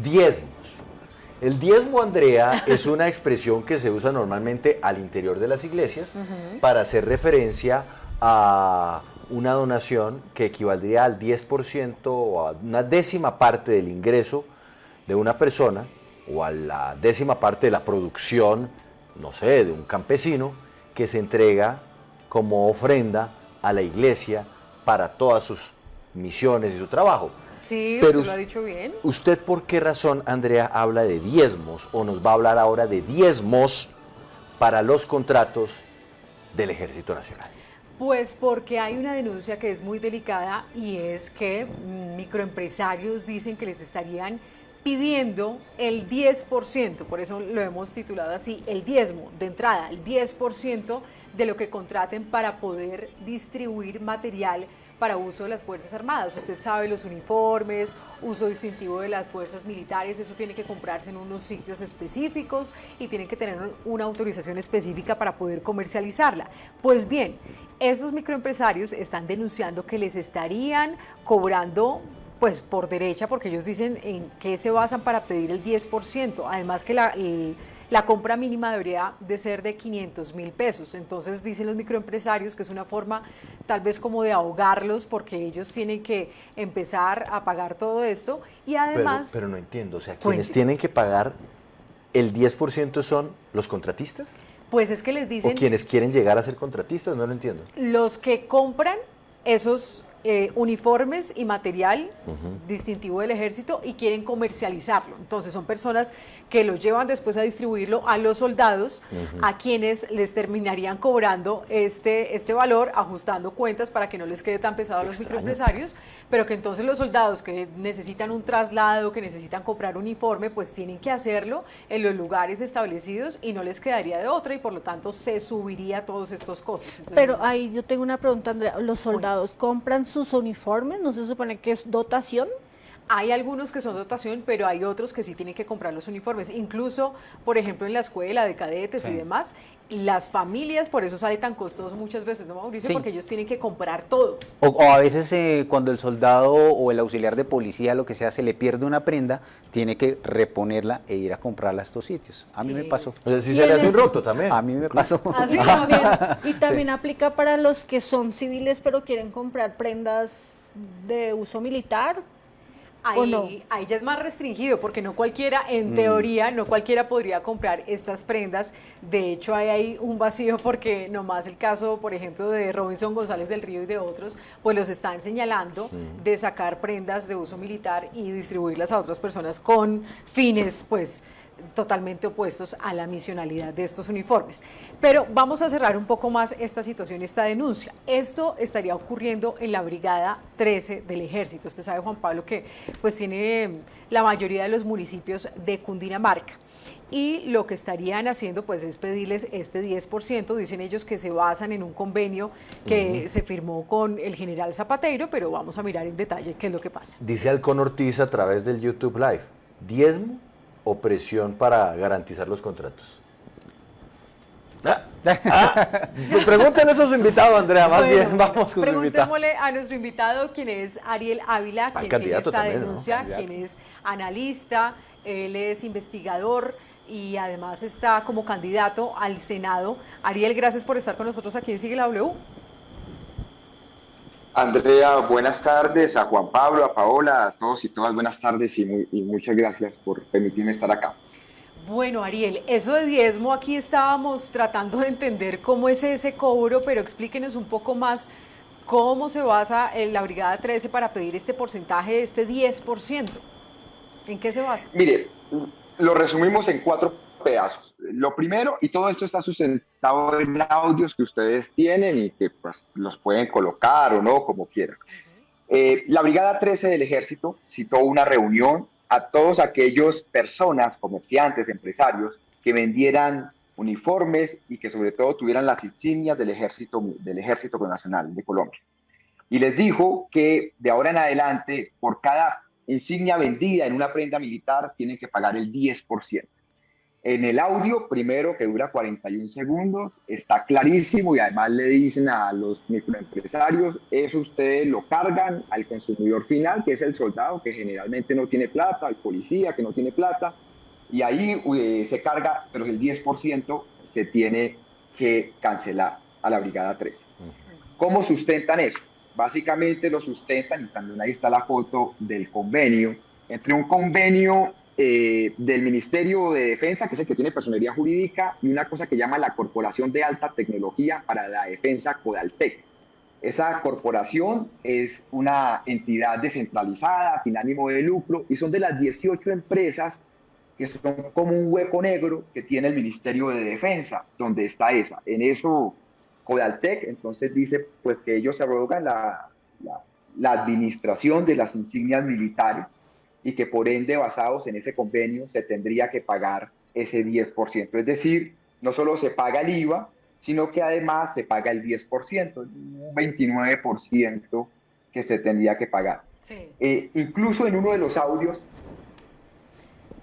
Diezmos. El diezmo, Andrea, es una expresión que se usa normalmente al interior de las iglesias para hacer referencia a una donación que equivaldría al 10% o a una décima parte del ingreso de una persona o a la décima parte de la producción, no sé, de un campesino que se entrega como ofrenda a la iglesia para todas sus misiones y su trabajo. Sí, Pero usted lo ha dicho bien. ¿usted por qué razón, Andrea, habla de diezmos o nos va a hablar ahora de diezmos para los contratos del Ejército Nacional? Pues porque hay una denuncia que es muy delicada y es que microempresarios dicen que les estarían pidiendo el 10%, por eso lo hemos titulado así, el diezmo de entrada, el 10% de lo que contraten para poder distribuir material para uso de las Fuerzas Armadas. Usted sabe, los uniformes, uso distintivo de las fuerzas militares, eso tiene que comprarse en unos sitios específicos y tienen que tener una autorización específica para poder comercializarla. Pues bien, esos microempresarios están denunciando que les estarían cobrando pues por derecha, porque ellos dicen en qué se basan para pedir el 10%, además que la compra mínima debería de ser de 500.000 pesos, entonces dicen los microempresarios que es una forma tal vez como de ahogarlos porque ellos tienen que empezar a pagar todo esto y además... Pero no entiendo, o sea, quienes tienen que pagar el 10% son los contratistas Pues es que les o dicen quienes quieren llegar a ser contratistas, no lo entiendo. los que compran esos uniformes y material distintivo del ejército y quieren comercializarlo. Entonces son personas que lo llevan después a distribuirlo a los soldados, a quienes les terminarían cobrando este valor, ajustando cuentas para que no les quede tan pesado a los microempresarios, pero que entonces los soldados que necesitan un traslado, que necesitan comprar uniforme, pues tienen que hacerlo en los lugares establecidos y no les quedaría de otra y por lo tanto se subiría todos estos costos. Entonces, Pero ahí yo tengo una pregunta, Andrea. ¿Los soldados compran sus uniformes? ¿No se supone que es dotación? hay algunos que son dotación, pero hay otros que sí tienen que comprar los uniformes. Incluso, por ejemplo, en la escuela de cadetes y demás, las familias, por eso sale tan costoso muchas veces, ¿no, Mauricio? Porque ellos tienen que comprar todo. O a veces cuando el soldado o el auxiliar de policía, lo que sea, se le pierde una prenda, tiene que reponerla e ir a comprarla a estos sitios. A mí me pasó. O sea, si se le hace un roto también. A mí me pasó. Así Y también aplica para los que son civiles pero quieren comprar prendas de uso militar. Ahí ya es más restringido porque no cualquiera, en teoría, no cualquiera podría comprar estas prendas. De hecho, hay un vacío porque nomás el caso, por ejemplo, de Robinson González del Río y de otros, pues los están señalando de sacar prendas de uso militar y distribuirlas a otras personas con fines, pues, totalmente opuestos a la misionalidad de estos uniformes. Pero vamos a cerrar un poco más esta situación, esta denuncia. Esto estaría ocurriendo en la Brigada 13 del Ejército. Usted sabe, Juan Pablo, que pues tiene la mayoría de los municipios de Cundinamarca. Y lo que estarían haciendo pues es pedirles este 10%, dicen ellos que se basan en un convenio que se firmó con el general Zapateiro, pero vamos a mirar en detalle qué es lo que pasa. Dice Halcón Ortiz a través del YouTube Live, ¿diezmo o presión para garantizar los contratos? Pues pregúntenle eso a su invitado, Andrea, más bien, vamos con su invitado. Preguntémosle a nuestro invitado, quien es Ariel Ávila, quien tiene esta también, denuncia, ¿no? quien es analista, él es investigador y además está como candidato al Senado. Ariel, gracias por estar con nosotros aquí en Sigue la W. Andrea, buenas tardes, a Juan Pablo, a Paola, a todos y todas, buenas tardes y muchas gracias por permitirme estar acá. Bueno, Ariel, eso de diezmo, aquí estábamos tratando de entender cómo es ese cobro, pero explíquenos un poco más cómo se basa en la Brigada 13 para pedir este porcentaje, este 10%. ¿En qué se basa? Mire, lo resumimos en 4 pedazos. Lo primero, y todo esto está sustentado en audios que ustedes tienen y que pues, los pueden colocar o no, como quieran. La Brigada 13 del Ejército citó una reunión a todos aquellos personas, comerciantes, empresarios, que vendieran uniformes y que sobre todo tuvieran las insignias del Ejército Nacional de Colombia. Y les dijo que de ahora en adelante, por cada insignia vendida en una prenda militar, tienen que pagar el 10%. En el audio, primero, que dura 41 segundos, está clarísimo y además le dicen a los microempresarios, eso ustedes lo cargan al consumidor final, que es el soldado, que generalmente no tiene plata, al policía que no tiene plata, y ahí se carga, pero el 10% se tiene que cancelar a la Brigada 13. ¿Cómo sustentan eso? Básicamente lo sustentan, y también ahí está la foto del convenio, entre un convenio del Ministerio de Defensa, que es el que tiene personería jurídica, y una cosa que llama la Corporación de Alta Tecnología para la Defensa, Codaltec. Esa corporación es una entidad descentralizada, sin ánimo de lucro, y son de las 18 empresas que son como un hueco negro que tiene el Ministerio de Defensa, donde está esa. En eso, Codaltec, entonces dice pues que ellos se arrogan la administración de las insignias militares, y que por ende, basados en ese convenio, se tendría que pagar ese 10%. Es decir, no solo se paga el IVA, sino que además se paga el 10%, un 29% que se tendría que pagar. Sí. Incluso en uno de los audios...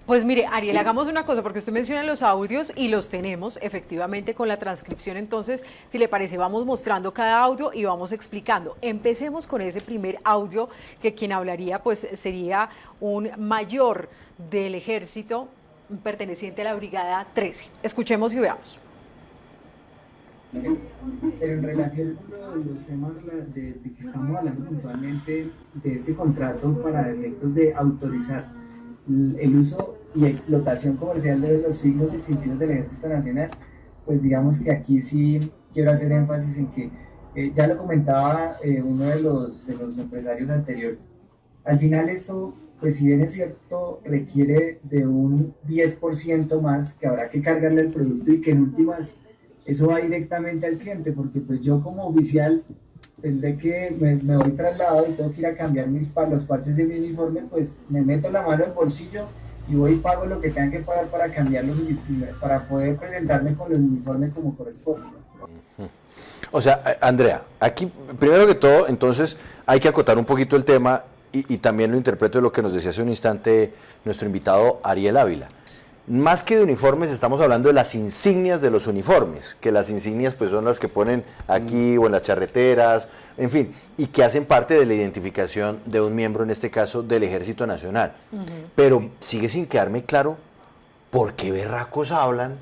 Pues mire, Ariel, hagamos una cosa, porque usted menciona los audios y los tenemos efectivamente con la transcripción. Entonces, si le parece, vamos mostrando cada audio y vamos explicando. Empecemos con ese primer audio, que quien hablaría pues sería un mayor del ejército perteneciente a la Brigada 13. Escuchemos y veamos. Pero en relación con los temas de que estamos hablando puntualmente de este contrato para efectos de autorizar el uso y explotación comercial de los signos distintivos del Ejército Nacional, pues digamos que aquí sí quiero hacer énfasis en que, ya lo comentaba uno de los empresarios anteriores, al final esto, pues si bien es cierto, requiere de un 10% más que habrá que cargarle al producto, y que en últimas eso va directamente al cliente, porque pues yo como oficial, desde que me voy trasladado y tengo que ir a cambiar los parches de mi uniforme, pues me meto la mano en el bolsillo y voy y pago lo que tenga que pagar para cambiarlo, para poder presentarme con el uniforme como corresponde. O sea, Andrea, aquí primero que todo, entonces hay que acotar un poquito el tema y también lo interpreto de lo que nos decía hace un instante nuestro invitado Ariel Ávila. Más que de uniformes, estamos hablando de las insignias de los uniformes, que las insignias pues son las que ponen aquí o en las charreteras, en fin, y que hacen parte de la identificación de un miembro, en este caso, del Ejército Nacional. Pero sigue sin quedarme claro por qué berracos hablan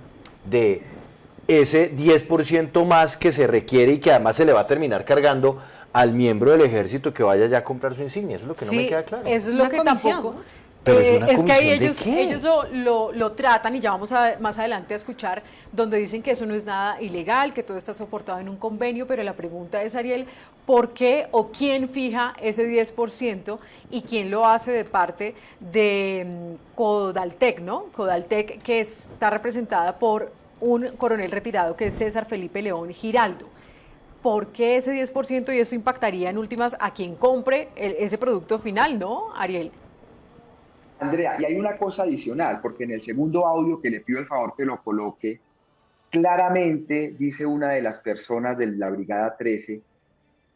de ese 10% más que se requiere y que además se le va a terminar cargando al miembro del Ejército que vaya ya a comprar su insignia. Eso es lo que no me queda claro. Eso es lo Una que comisión, tampoco... ¿no? Pero es una que ahí comisión ¿de qué? ellos lo tratan, y ya vamos más adelante a escuchar, donde dicen que eso no es nada ilegal, que todo está soportado en un convenio, pero la pregunta es, Ariel, ¿por qué o quién fija ese 10% y quién lo hace de parte de Codaltec, ¿no? Codaltec, que está representada por un coronel retirado que es César Felipe León Giraldo. ¿Por qué ese 10%? Y eso impactaría en últimas a quien compre ese producto final, ¿no, Ariel? Andrea, y hay una cosa adicional, porque en el segundo audio, que le pido el favor que lo coloque, claramente dice una de las personas de la Brigada 13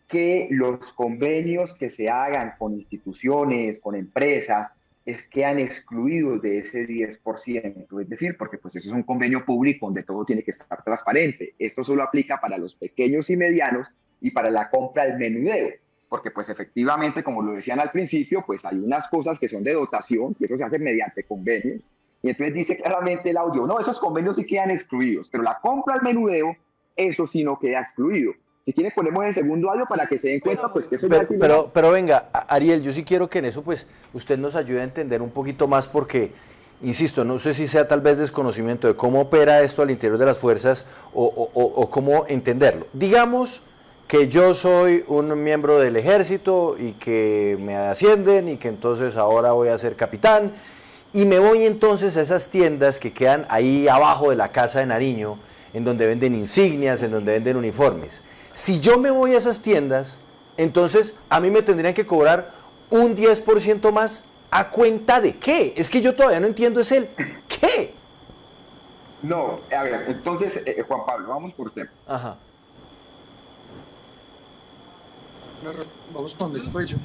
que los convenios que se hagan con instituciones, con empresas, quedan excluidos de ese 10%, es decir, porque pues eso es un convenio público donde todo tiene que estar transparente. Esto solo aplica para los pequeños y medianos y para la compra del menudeo, porque pues efectivamente, como lo decían al principio, pues hay unas cosas que son de dotación, que eso se hace mediante convenios, y entonces dice claramente el audio, no, esos convenios sí quedan excluidos, pero la compra al menudeo, eso sí no queda excluido. Si quieren ponemos el segundo audio para que se den cuenta, pues que eso ya es pero venga, Ariel, yo sí quiero que en eso pues usted nos ayude a entender un poquito más, porque, insisto, no sé si sea tal vez desconocimiento de cómo opera esto al interior de las fuerzas o cómo entenderlo. Digamos que yo soy un miembro del ejército y que me ascienden y que entonces ahora voy a ser capitán y me voy entonces a esas tiendas que quedan ahí abajo de la casa de Nariño, en donde venden insignias, en donde venden uniformes. Si yo me voy a esas tiendas, entonces a mí me tendrían que cobrar un 10% más. ¿A cuenta de qué? Es que yo todavía no entiendo es el ¿qué? No, a ver, entonces, Juan Pablo, vamos por tema. Ajá. Vamos con el cuello.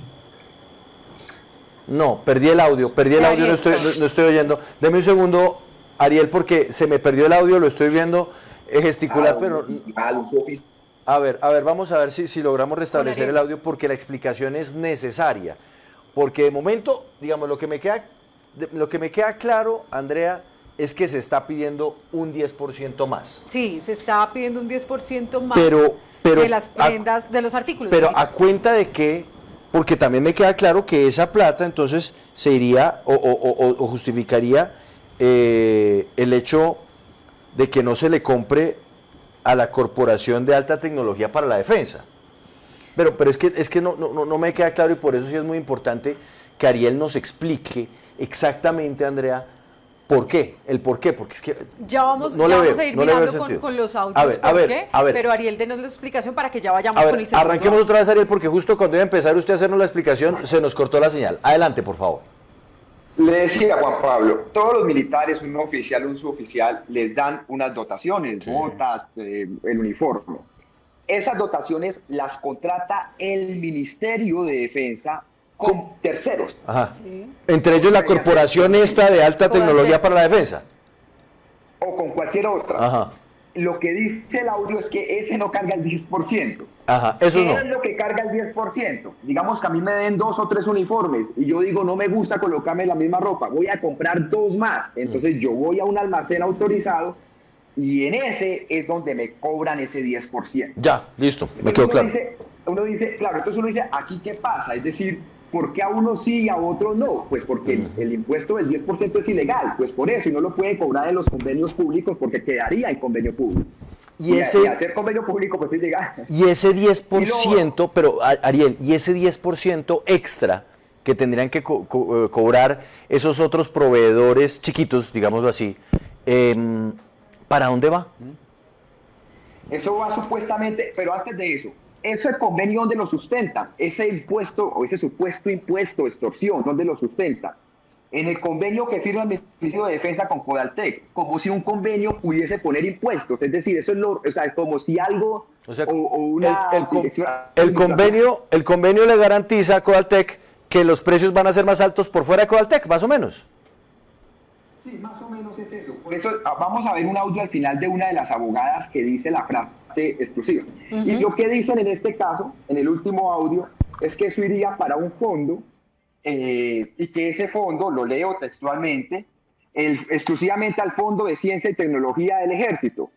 No, perdí el audio, no estoy oyendo. Deme un segundo, Ariel, porque se me perdió el audio, lo estoy viendo gesticular, pero... Uso oficial. A ver, vamos a ver si logramos restablecer el audio, porque la explicación es necesaria. Porque de momento, digamos, lo que me queda claro, Andrea, es que se está pidiendo un 10% más. Sí, se está pidiendo un 10% más Pero de las prendas, de los artículos. Pero a cuenta de que, porque también me queda claro que esa plata entonces se iría o justificaría el hecho de que no se le compre a la Corporación de Alta Tecnología para la Defensa. Pero es que no me queda claro, y por eso sí es muy importante que Ariel nos explique exactamente, Andrea, ¿por qué? El por qué, porque es que ya vamos a ir mirando con los audios pero Ariel, denos la explicación para que ya vayamos con el segundo. Arranquemos otra vez, Ariel, porque justo cuando iba a empezar usted a hacernos la explicación, se nos cortó la señal. Adelante, por favor. Le decía Juan Pablo, todos los militares, un oficial, un suboficial, les dan unas dotaciones, botas, el uniforme. Esas dotaciones las contrata el Ministerio de Defensa con terceros. Ajá. Sí. Entre ellos la corporación esta de alta tecnología para la defensa. O con cualquier otra. Ajá. Lo que dice el audio es que ese no carga el 10%. Ajá, eso ¿Qué no. es lo que carga el 10%? Digamos que a mí me den 2 o 3 uniformes y yo digo, no me gusta colocarme la misma ropa, voy a comprar 2 más. Entonces yo voy a un almacén autorizado y en ese es donde me cobran ese 10%. Ya, listo, me quedó claro. Uno dice, claro, entonces uno dice, ¿aquí qué pasa? Es decir, ¿por qué a uno sí y a otro no? Pues porque el impuesto del 10% es ilegal, pues por eso, y no lo puede cobrar en los convenios públicos porque quedaría en convenio público. Y hacer convenio público pues es ilegal. Y ese 10%, pero Ariel, y ese 10% extra que tendrían que cobrar esos otros proveedores chiquitos, digámoslo así, ¿para dónde va? Eso va supuestamente, pero antes de eso, ese convenio, ¿dónde lo sustenta? Ese impuesto o ese supuesto impuesto, extorsión, ¿dónde lo sustenta? En el convenio que firma el Ministerio de Defensa con Codaltec, como si un convenio pudiese poner impuestos, es decir, eso es como si algo el convenio le garantiza a Codaltec que los precios van a ser más altos por fuera de Codaltec, más o menos. Sí, más o menos es eso. Por eso vamos a ver un audio al final de una de las abogadas que dice la frase exclusiva. Y lo que dicen en este caso, en el último audio, es que eso iría para un fondo y que ese fondo, lo leo textualmente, exclusivamente al Fondo de Ciencia y Tecnología del Ejército,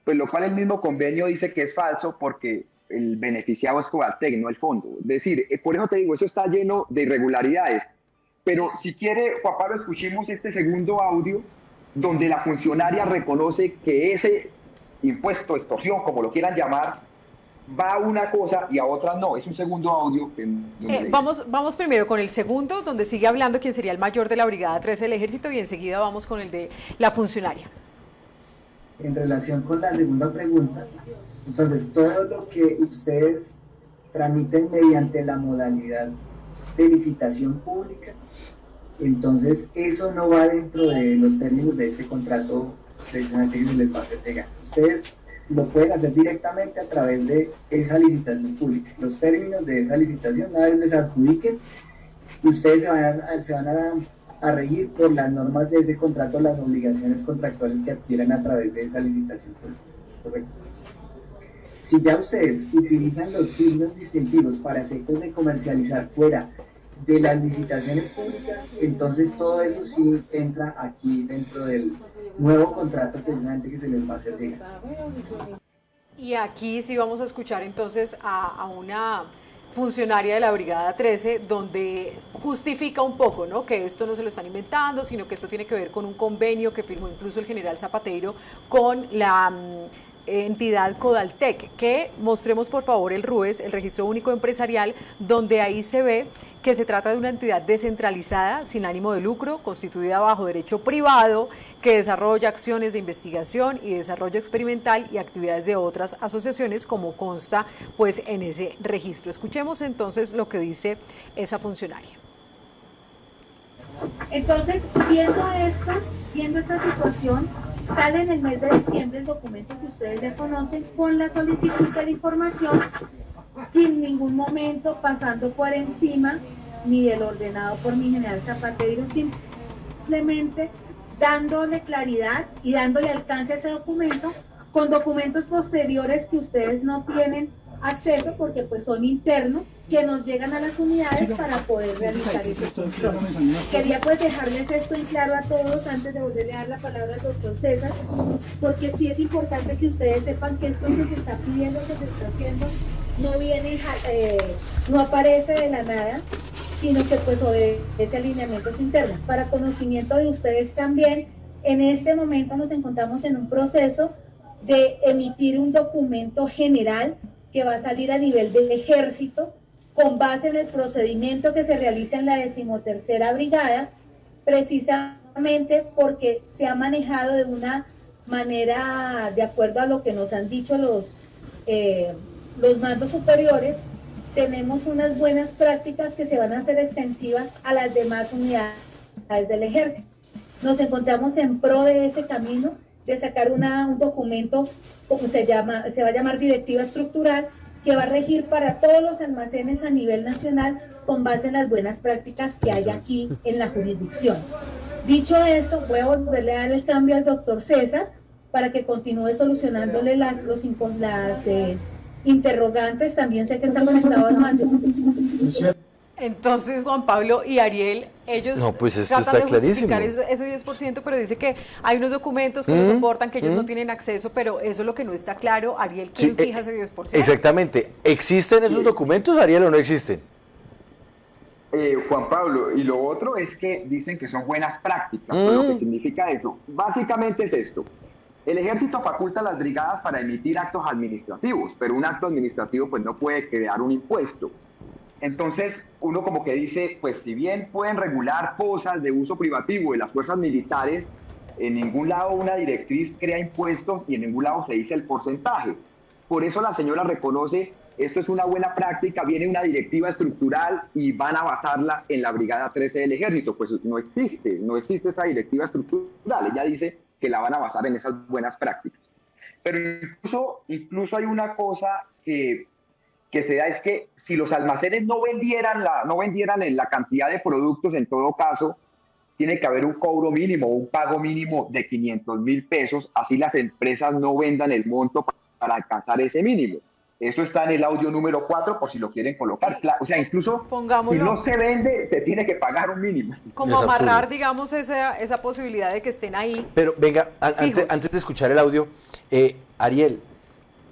pues lo cual el mismo convenio dice que es falso porque el beneficiado es Codaltec, no el fondo. Es decir, por eso te digo, eso está lleno de irregularidades. Pero si quiere, Juan Pablo, escuchemos este segundo audio donde la funcionaria reconoce que ese impuesto, extorsión, como lo quieran llamar, va a una cosa y a otra no. Es un segundo audio. Vamos primero con el segundo, donde sigue hablando quien sería el mayor de la Brigada 13 del Ejército, y enseguida vamos con el de la funcionaria. En relación con la segunda pregunta, entonces todo lo que ustedes tramiten mediante la modalidad de licitación pública, entonces eso no va dentro de los términos de este contrato precisamente que se les va a hacer llegar. Ustedes lo pueden hacer directamente a través de esa licitación pública. Los términos de esa licitación, una vez les adjudiquen, ustedes se van a regir por las normas de ese contrato, las obligaciones contractuales que adquieran a través de esa licitación pública. Correcto. Si ya ustedes utilizan los signos distintivos para efectos de comercializar fuera de las licitaciones públicas, entonces todo eso sí entra aquí dentro del nuevo contrato precisamente que se les va a hacer llegar. Y aquí sí vamos a escuchar entonces a una funcionaria de la Brigada 13, donde justifica un poco, ¿no?, que esto no se lo están inventando, sino que esto tiene que ver con un convenio que firmó incluso el general Zapateiro con la entidad Codaltec. Que mostremos por favor el RUES, el Registro Único Empresarial, donde ahí se ve que se trata de una entidad descentralizada, sin ánimo de lucro, constituida bajo derecho privado, que desarrolla acciones de investigación y desarrollo experimental y actividades de otras asociaciones, como consta pues en ese registro. Escuchemos entonces lo que dice esa funcionaria. Entonces, viendo esta situación, sale en el mes de diciembre el documento que ustedes ya conocen con la solicitud de la información, sin ningún momento pasando por encima ni del ordenado por mi general Zapateiro, simplemente dándole claridad y dándole alcance a ese documento con documentos posteriores que ustedes no tienen acceso porque pues son internos, que nos llegan a las unidades para poder realizar ese control. Quería pues dejarles esto en claro a todos antes de volverle a dar la palabra al doctor César, porque sí es importante que ustedes sepan que esto que se está pidiendo, que se está haciendo, no viene, no aparece de la nada, sino que pues obedece alineamientos internos. Para conocimiento de ustedes también, en este momento nos encontramos en un proceso de emitir un documento general que va a salir a nivel del ejército con base en el procedimiento que se realiza en la 13ª Brigada, precisamente porque se ha manejado de una manera, de acuerdo a lo que nos han dicho los mandos superiores, tenemos unas buenas prácticas que se van a hacer extensivas a las demás unidades del ejército. Nos encontramos en pro de ese camino, de sacar un documento, como se va a llamar directiva estructural, que va a regir para todos los almacenes a nivel nacional con base en las buenas prácticas que hay aquí en la jurisdicción. Dicho esto, voy a volverle a dar el cambio al doctor César para que continúe solucionándole las interrogantes. También sé que está conectado al mando. Entonces, Juan Pablo y Ariel, ellos No, pues esto tratan está de justificar clarísimo. ese 10%, pero dice que hay unos documentos que lo soportan, que ellos no tienen acceso, pero eso es lo que no está claro. Ariel, ¿quién Sí, fija ese 10%? Exactamente. ¿Existen esos documentos, Ariel, o no existen? Juan Pablo, y lo otro es que dicen que son buenas prácticas, pero lo que significa eso, básicamente es esto. El ejército faculta a las brigadas para emitir actos administrativos, pero un acto administrativo pues no puede crear un impuesto. Entonces, uno como que dice, pues si bien pueden regular cosas de uso privativo de las fuerzas militares, en ningún lado una directriz crea impuestos y en ningún lado se dice el porcentaje. Por eso la señora reconoce, esto es una buena práctica, viene una directiva estructural y van a basarla en la Brigada 13 del Ejército. Pues no existe esa directiva estructural. Ella dice que la van a basar en esas buenas prácticas. Pero incluso hay una cosa que se da, es que si los almacenes no vendieran en la cantidad de productos, en todo caso, tiene que haber un cobro mínimo, un pago mínimo de 500.000 pesos, así las empresas no vendan el monto para alcanzar ese mínimo. Eso está en el audio número 4, por si lo quieren colocar. Sí. O sea, incluso Pongámoslo. si no se vende, se tiene que pagar un mínimo. Como Es amarrar, absurdo. digamos, esa posibilidad de que estén ahí. Pero venga, Fijos. antes de escuchar el audio, Ariel,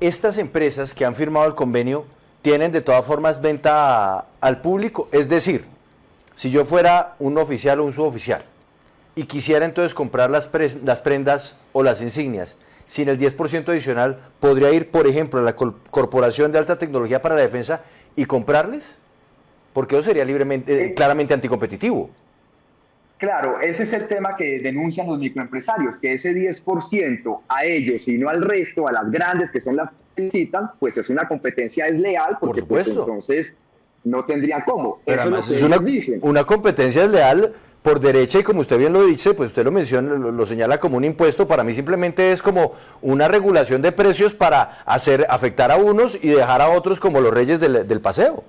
estas empresas que han firmado el convenio tienen de todas formas venta al público, es decir, si yo fuera un oficial o un suboficial y quisiera entonces comprar las prendas o las insignias sin el 10% adicional, ¿podría ir, por ejemplo, a la Corporación de Alta Tecnología para la Defensa y comprarles? Porque eso sería claramente anticompetitivo. Claro, ese es el tema que denuncian los microempresarios, que ese 10% a ellos y no al resto, a las grandes que son las que necesitan, pues es una competencia desleal, porque Por pues, supuesto. entonces no tendrían cómo. Pero Eso además es es lo que ellos dicen. una competencia desleal por derecha y como usted bien lo dice, pues usted lo menciona, lo señala como un impuesto, para mí simplemente es como una regulación de precios para afectar a unos y dejar a otros como los reyes del paseo.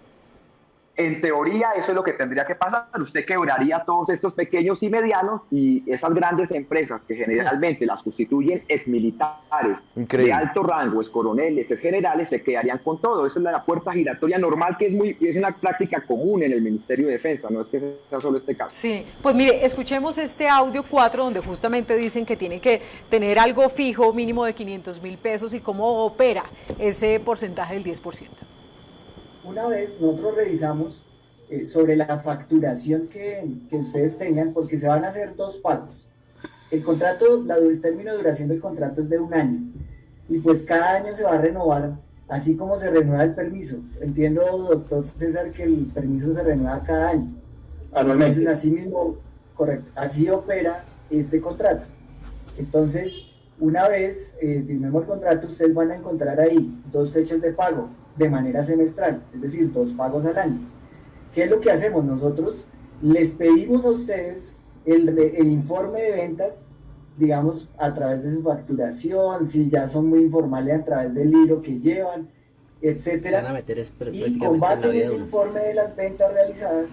En teoría, eso es lo que tendría que pasar. Usted quebraría todos estos pequeños y medianos y esas grandes empresas que generalmente las constituyen exmilitares Increíble. de alto rango, es coroneles, es generales, se quedarían con todo. Eso es la puerta giratoria normal, que es una práctica común en el Ministerio de Defensa, no es que sea solo este caso. Sí, pues mire, escuchemos este audio 4 donde justamente dicen que tienen que tener algo fijo, mínimo de 500.000 pesos y cómo opera ese porcentaje del 10%. Una vez nosotros revisamos sobre la facturación que ustedes tengan, porque se van a hacer 2 pagos. El contrato, el término de duración del contrato es de 1 año, y pues cada año se va a renovar, así como se renueva el permiso. Entiendo, doctor César, que el permiso se renueva cada año. Anualmente. Entonces, así mismo, correcto, así opera este contrato. Entonces, una vez firmemos el contrato, ustedes van a encontrar ahí 2 fechas de pago de manera semestral, es decir, 2 pagos al año. ¿Qué es lo que hacemos? Nosotros les pedimos a ustedes el informe de ventas, digamos, a través de su facturación, si ya son muy informales, a través del libro que llevan, etcétera. Y con base en ese informe de las ventas realizadas,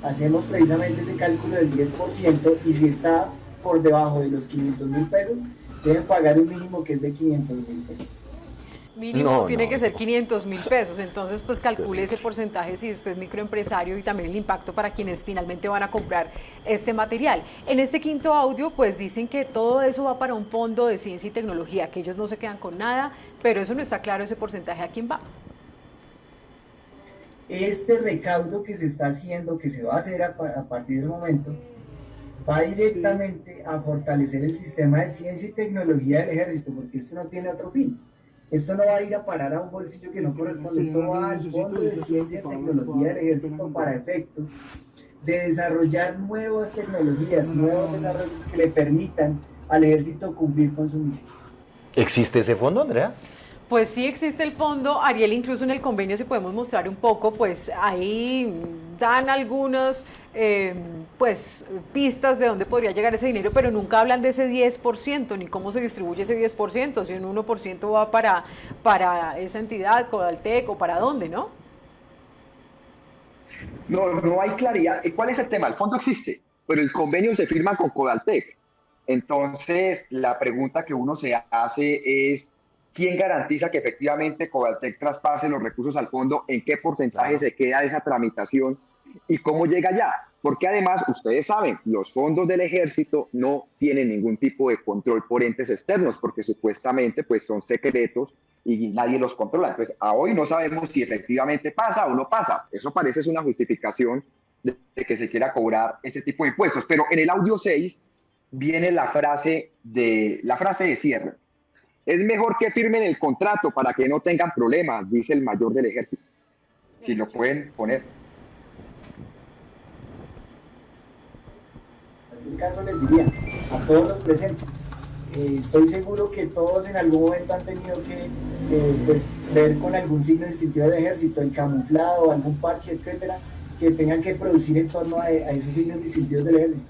hacemos precisamente ese cálculo del 10%, y si está por debajo de los 500.000 pesos, deben pagar un mínimo que es de 500.000 pesos. Mínimo No, tiene no, que ser no. 500.000 pesos, entonces pues calcule ese porcentaje si usted es microempresario y también el impacto para quienes finalmente van a comprar este material. En este quinto audio pues dicen que todo eso va para un fondo de ciencia y tecnología, que ellos no se quedan con nada, pero eso no está claro ese porcentaje a quién va. Este recaudo que se está haciendo, que se va a hacer a partir del momento, va directamente a fortalecer el sistema de ciencia y tecnología del ejército, porque esto no tiene otro fin. Esto no va a ir a parar a un bolsillo que no corresponde, esto va al Fondo de Ciencia y Tecnología del Ejército para efectos de desarrollar nuevas tecnologías, nuevos desarrollos que le permitan al ejército cumplir con su misión. ¿Existe ese fondo, Andrea? Pues sí existe el fondo, Ariel, incluso en el convenio, si podemos mostrar un poco, pues ahí dan algunas pues pistas de dónde podría llegar ese dinero, pero nunca hablan de ese 10%, ni cómo se distribuye ese 10%, si un 1% va para esa entidad, Codaltec, o para dónde, ¿no? No hay claridad. ¿Cuál es el tema? El fondo existe, pero el convenio se firma con Codaltec. Entonces, la pregunta que uno se hace es, ¿quién garantiza que efectivamente Codaltec traspase los recursos al fondo? ¿En qué porcentaje se queda esa tramitación? ¿Y cómo llega allá? Porque además, ustedes saben, los fondos del ejército no tienen ningún tipo de control por entes externos, porque supuestamente pues, son secretos y nadie los controla. Entonces, a hoy no sabemos si efectivamente pasa o no pasa. Eso parece ser una justificación de que se quiera cobrar ese tipo de impuestos. Pero en el audio 6 viene la frase de cierre. Es mejor que firmen el contrato para que no tengan problemas, dice el mayor del ejército. Si lo pueden poner. En este caso les diría a todos los presentes, estoy seguro que todos en algún momento han tenido que pues, ver con algún signo distintivo del ejército, el camuflado, algún parche, etcétera, que tengan que producir en torno a esos signos distintivos del ejército.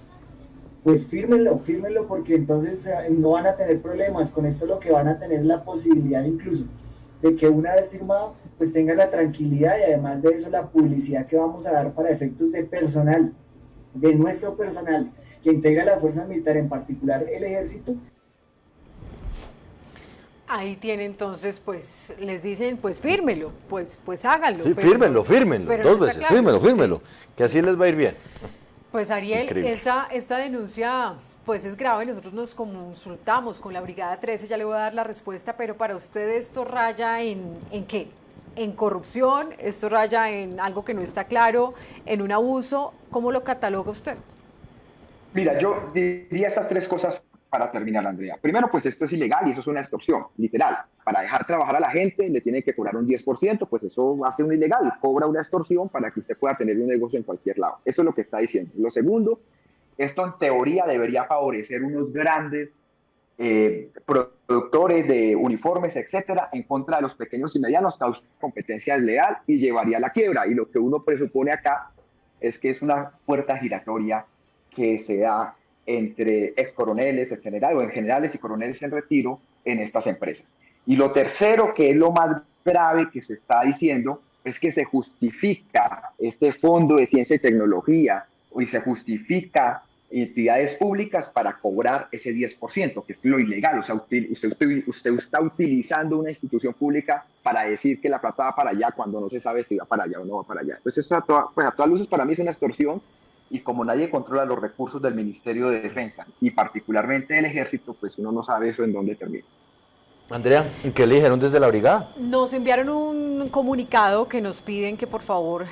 Pues fírmenlo porque entonces no van a tener problemas. Con esto lo que van a tener la posibilidad incluso de que una vez firmado pues tengan la tranquilidad y además de eso la publicidad que vamos a dar para efectos de personal, de nuestro personal que integra la fuerza militar, en particular el ejército. Ahí tiene entonces, pues les dicen, pues fírmelo, pues háganlo. Sí, pero, fírmenlo, pero dos no veces, está claro. fírmelo, Sí. que así les va a ir bien. Pues Ariel, Increíble. esta denuncia pues es grave, nosotros nos consultamos con la Brigada 13, ya le voy a dar la respuesta, pero para usted esto raya ¿en qué? ¿En corrupción? ¿Esto raya en algo que no está claro? ¿En un abuso? ¿Cómo lo cataloga usted? Mira, yo diría estas tres cosas para terminar, Andrea. Primero, pues esto es ilegal y eso es una extorsión, literal. Para dejar trabajar a la gente le tienen que cobrar un 10%, pues eso hace un ilegal, cobra una extorsión para que usted pueda tener un negocio en cualquier lado. Eso es lo que está diciendo. Lo segundo, esto en teoría debería favorecer unos grandes productores de uniformes, etcétera, en contra de los pequeños y medianos, causa competencia desleal y llevaría a la quiebra. Y lo que uno presupone acá es que es una puerta giratoria que se da entre ex coroneles en general o en generales y coroneles en retiro en estas empresas. Y lo tercero, que es lo más grave que se está diciendo, es que se justifica este fondo de ciencia y tecnología y se justifica entidades públicas para cobrar ese 10%, que es lo ilegal. O sea, usted está utilizando una institución pública para decir que la plata va para allá cuando no se sabe si va para allá o no va para allá. Entonces, eso a todas luces para mí es una extorsión. Y como nadie controla los recursos del Ministerio de Defensa y particularmente del Ejército, pues uno no sabe eso en dónde termina. Andrea, ¿y qué le dijeron desde la brigada? Nos enviaron un comunicado que nos piden que por favor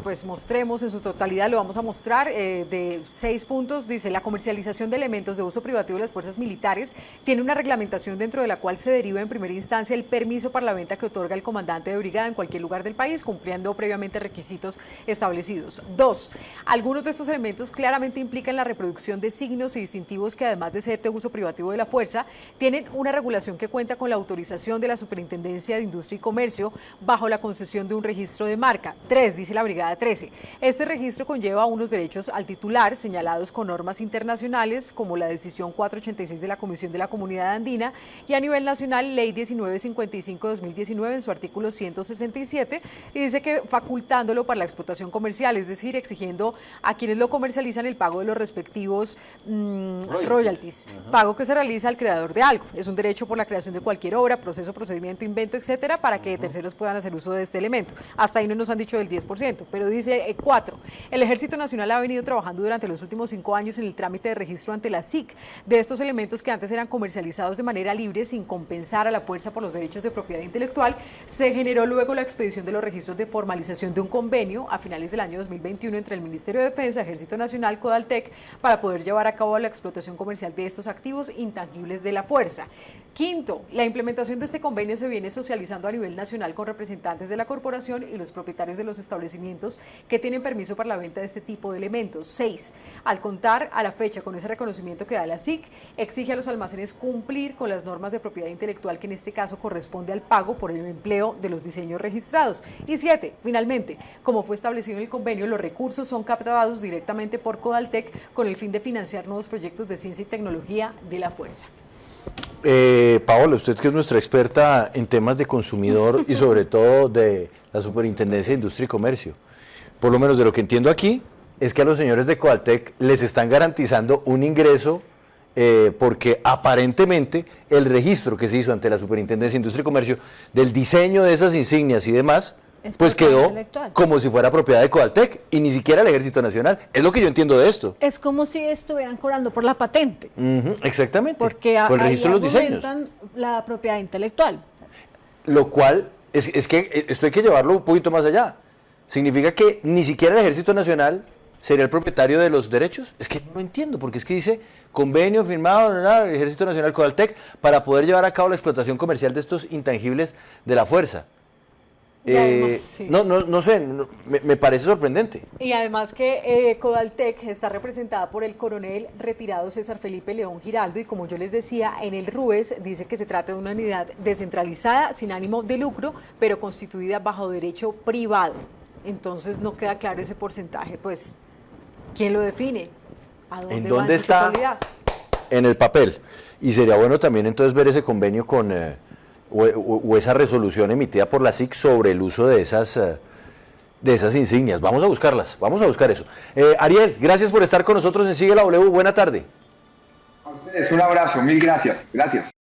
pues mostremos en su totalidad, lo vamos a mostrar, de 6 puntos. Dice: la comercialización de elementos de uso privativo de las fuerzas militares tiene una reglamentación dentro de la cual se deriva en primera instancia el permiso para la venta que otorga el comandante de brigada en cualquier lugar del país, cumpliendo previamente requisitos establecidos. 2. Algunos de estos elementos claramente implican la reproducción de signos y distintivos que, además de ser de uso privativo de la fuerza, tienen una regulación que cuenta con con la autorización de la Superintendencia de Industria y Comercio bajo la concesión de un registro de marca. 3, dice la Brigada 13. Este registro conlleva unos derechos al titular señalados con normas internacionales como la decisión 486 de la Comisión de la Comunidad Andina y a nivel nacional Ley 1955-2019 en su artículo 167 y dice que facultándolo para la explotación comercial, es decir, exigiendo a quienes lo comercializan el pago de los respectivos royalties, pago que se realiza al creador de algo. Es un derecho por la creación de cualquier obra, proceso, procedimiento, invento, etcétera, para que terceros puedan hacer uso de este elemento. Hasta ahí no nos han dicho del 10%, pero dice 4. El Ejército Nacional ha venido trabajando durante los últimos 5 años en el trámite de registro ante la SIC de estos elementos que antes eran comercializados de manera libre sin compensar a la fuerza por los derechos de propiedad intelectual. Se generó luego la expedición de los registros de formalización de un convenio a finales del año 2021 entre el Ministerio de Defensa, Ejército Nacional, Codaltec, para poder llevar a cabo la explotación comercial de estos activos intangibles de la fuerza. Quinto, la implementación de este convenio se viene socializando a nivel nacional con representantes de la corporación y los propietarios de los establecimientos que tienen permiso para la venta de este tipo de elementos. 6, al contar a la fecha con ese reconocimiento que da la SIC, exige a los almacenes cumplir con las normas de propiedad intelectual que en este caso corresponde al pago por el empleo de los diseños registrados. Y 7, finalmente, como fue establecido en el convenio, los recursos son captados directamente por Codaltec con el fin de financiar nuevos proyectos de ciencia y tecnología de la fuerza. Paola, usted que es nuestra experta en temas de consumidor y sobre todo de la Superintendencia de Industria y Comercio, por lo menos de lo que entiendo aquí, es que a los señores de Codaltec les están garantizando un ingreso porque aparentemente el registro que se hizo ante la Superintendencia de Industria y Comercio del diseño de esas insignias y demás, pues quedó como si fuera propiedad de Codaltec y ni siquiera el Ejército Nacional. Es lo que yo entiendo de esto. Es como si estuvieran cobrando por la patente. Exactamente. Porque por el registro de los diseños. La propiedad intelectual. Lo cual es que esto hay que llevarlo un poquito más allá. Significa que ni siquiera el Ejército Nacional sería el propietario de los derechos. Es que no entiendo, porque es que dice convenio firmado el Ejército Nacional Codaltec para poder llevar a cabo la explotación comercial de estos intangibles de la fuerza. Además, sí. No sé, me parece sorprendente. Y además que Codaltec está representada por el coronel retirado César Felipe León Giraldo y como yo les decía, en el RUES dice que se trata de una unidad descentralizada, sin ánimo de lucro, pero constituida bajo derecho privado. Entonces no queda claro ese porcentaje, pues, ¿quién lo define? ¿A dónde ¿En va dónde en su está? totalidad? En el papel. Y sería bueno también entonces ver ese convenio con o esa resolución emitida por la SIC sobre el uso de esas insignias. Vamos a buscarlas, vamos a buscar eso. Ariel, gracias por estar con nosotros en Sigue la W. Buena tarde. A ustedes un abrazo, mil gracias. Gracias.